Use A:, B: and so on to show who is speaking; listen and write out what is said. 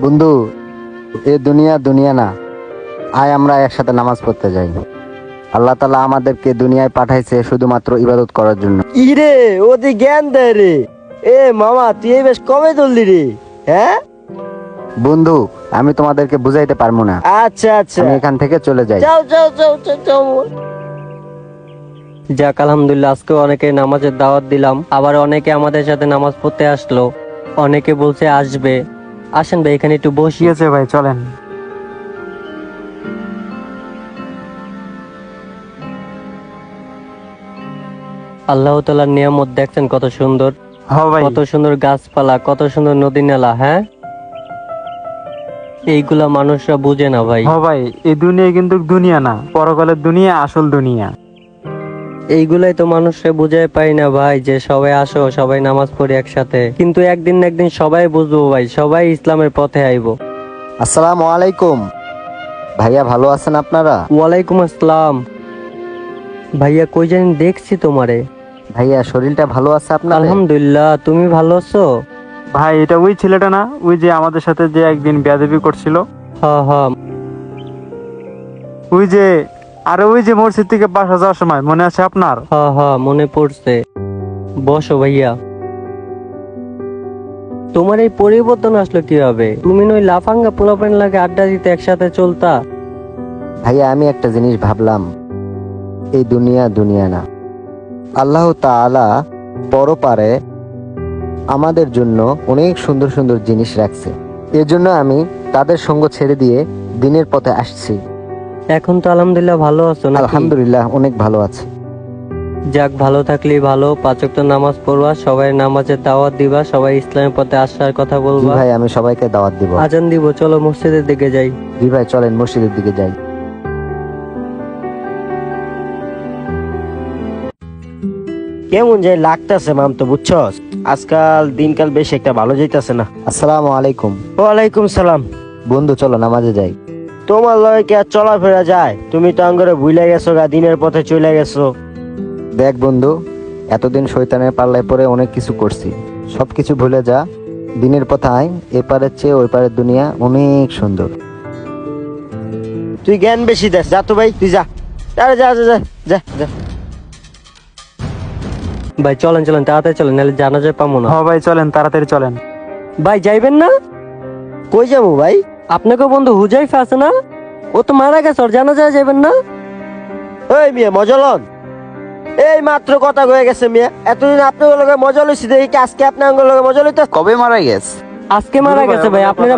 A: বন্ধু, এ দুনিয়া দুনিয়া না, আয় আমরা একসাথে নামাজ পড়তে যাই। আল্লাহ তাআলা আমাদেরকে দুনিয়ায় পাঠাইছে শুধুমাত্র ইবাদত করার জন্য।
B: ইরে ওদি জ্ঞান দেয় রে। এ মামা তুই এই বেশ কবে তুললি রে? হ্যাঁ,
A: বন্ধু, আমি তোমাদেরকে বুঝাইতে পারবো না,
B: আচ্ছা আচ্ছা,
A: আমি এখান থেকে চলে যাই।
B: যাও যাও যাও যাও যাও।
C: যাক আলহামদুলিল্লাহ, আজকে অনেকে নামাজের দাওয়াত দিলাম, আবার অনেকে আমাদের সাথে নামাজ পড়তে আসলো, অনেকে বলছে আসবে। আসেন ভাই, এখানে একটু বসি।
D: ঠিক আছে ভাই, চলেন।
C: আল্লাহ তাআলার নিয়ামত দেখছেন কত সুন্দর,
D: হ ভাই,
C: কত সুন্দর গাছপালা, কত সুন্দর নদী নালা। হ্যাঁ, এইগুলা মানুষরা বুঝে না ভাই।
D: হ ভাই, এই দুনিয়া কিন্তু দুনিয়া না, পরকালের দুনিয়া আসল দুনিয়া।
C: এইগুলাই তো মানুষরা বুঝাই পাই না ভাই, যে সবাই আসো, সবাই নামাজ পড়ি একসাথে, কিন্তু একদিন না একদিন সবাই বুঝবো ভাই, সবাই ইসলামের পথে আইবো।
A: আসসালামু আলাইকুম ভাইয়া, ভালো আছেন আপনারা?
C: ওয়ালাইকুম আসসালাম। ভাইয়া কই জানি দেখছি তোমারে।
A: ভাইয়া শরীরটা ভালো আছে আপনার?
C: আলহামদুলিল্লাহ, তুমি ভালো আছো?
D: ভাই, এটা ওই ছেলেটা না, ওই যে আমাদের সাথে যে একদিন বেয়াদবি করছিল?
C: হ্যাঁ হ্যাঁ,
D: ওই যে, আরে ওই যে মসজিদ থেকে বাসা যাওয়ার সময় মনে আছে আপনার?
C: হ্যাঁ হ্যাঁ, মনে পড়ছে। বসো ভাইয়া। তোমার এই পরিবর্তন আসলো কিভাবে? তুমি ওই লাফাঙ্গা পোলাপান লাগে আড্ডা দিতে একসাথে চলতা।
A: ভাইয়া আমি একটা জিনিস ভাবলাম, এই দুনিয়া দুনিয়া না, আল্লাহ তাআলা পরপারে আমাদের জন্য অনেক সুন্দর সুন্দর জিনিস রাখছে। এজন্য আমি তাদের সঙ্গ ছেড়ে দিয়ে দিনের পথে আসছি।
C: এখন তো আলহামদুলিল্লাহ ভালো আছো নাকি?
A: আলহামদুলিল্লাহ অনেক ভালো আছি।
C: যাক, ভালো থাকলেই ভালো। 5 ওয়াক্ত নামাজ পড়বা, সবাই নামাজের দাওয়াত দিবা, সবাই ইসলামের পথে আসার কথা
A: জি
C: বলবা।
A: ভাই, আমি সবাইকে দাওয়াত দিব।
C: আজান দিব, চলো মসজিদের দিকে যাই।
A: জি ভাই, চলেন মসজিদের দিকে যাই।
B: কেমন যে লাগতেছে মাম, তো বুঝছস আজকাল দিনকাল বেশ একটা ভালো যাইতাছে না।
A: আসসালামু আলাইকুম।
B: ওয়ালাইকুম সালাম।
A: বন্ধু চলো নামাজে যাই।
B: তোমার লগে কি আর চলাফেরা যায়? তুমি তো আঙ্গরে ভুলে গেছো গা, দিনের পথে চলে গেছো।
A: দেখ বন্ধু, এতদিন শয়তানের পাল্লায় পড়ে অনেক কিছু করছি, সবকিছু ভুলে যা, দিনের পথে আয়। এপারের চেয়ে ওই পারের দুনিয়া অনেক সুন্দর।
B: তুই জ্ঞান বেশি দেস, যা তো ভাই, তুই যা। আরে যা যা যা যা যা।
C: ভাই চলেন চলেন, তাড়াতাড়ি চলেন, নাহলে জানাজা পাবো না।
D: হ ভাই, চলেন, তাড়াতাড়ি চলেন।
C: ভাই যাইবেন না?
B: কই যাবো ভাই?
C: আপনাকে বন্ধু হুজাইফা আছে না, ও তো মারা গেছে, ওর জানাজা যাইবেন না?
B: ওই মিয়া মজলন, এই মাত্র কথা কয়ে গেছে মিয়া। এতদিন আপনার লগে মজা লইছি, দেখি কি আজকে আপনার লগে মজা লইতে?
A: কবে মারা গেছে?
C: আজকে মারা গেছে ভাই, আপনারা